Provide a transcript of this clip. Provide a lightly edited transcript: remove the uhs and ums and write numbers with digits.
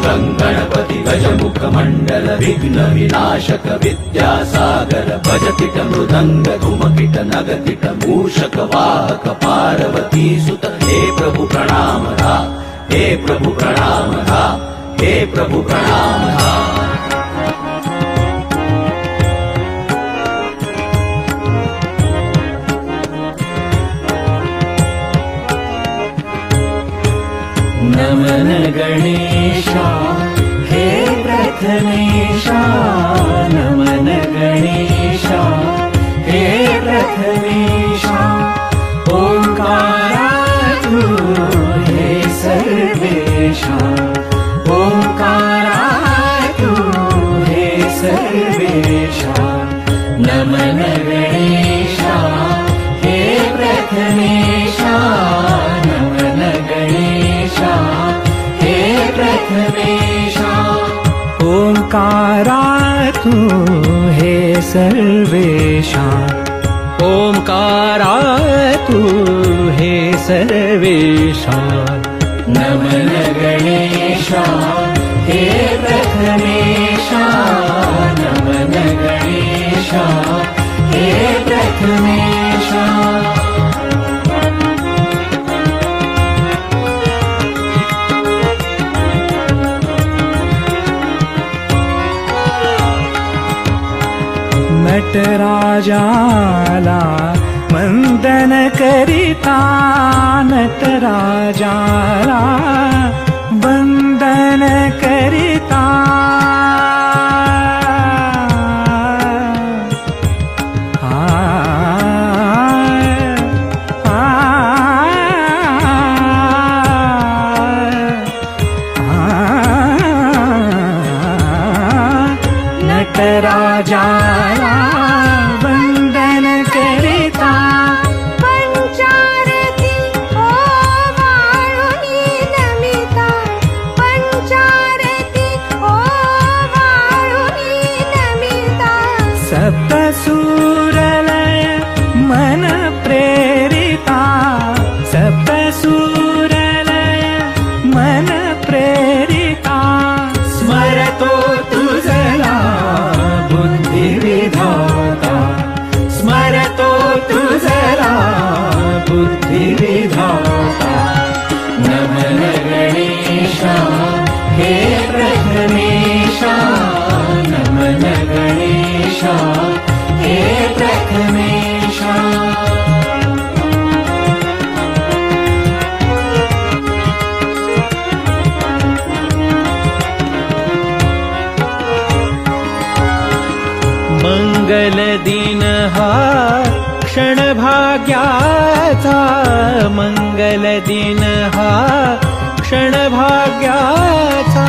गं गणपति गजमुख मंडल विघ्न विनाशक विद्यासागर भजतिट मृदंग धूमकिट नगतिट मूषक वाहक पार्वती सुत हे प्रभु प्रणाम धा हे प्रभु प्रणाम धा हे प्रभु प्रणाम धा नमन गणेशा हे प्रथमेशा नमन गणेशा हे प्रथमेशा ओंकारा तू हे सर्वेशा ओंकारा तू हे सर्वेशा नमन गणेशा हे प्रथमेशा नमन गणेशा हे प्रथमेशा ओंकारा तू हे सर्वेशा ओंकारा तू हे सर्वेशा नमन गणेशा हे प्रथमेशा नमन गणेशा हे प्रथमेशा नटराजाला वंदन करिता नटराजाला वंदन करिता नटराजाला वंदन करिता पंचारती ओवाळुनी नमिता पंचारती ओवाळुनी नमिता सप्तसूरलय मन प्रेरिता सप्तसूरलय मन प्रेरिता स्मरतो तुझला बुद्धिविधाता स्मरतो तुझला बुद्धिविधाता नमन गणेशा हे प्रथमेशा नमन गणेशा हे प्रथमेशा मंगल दिन हा क्षण भाग्याचा मंगल दिन हा क्षण भाग्याचा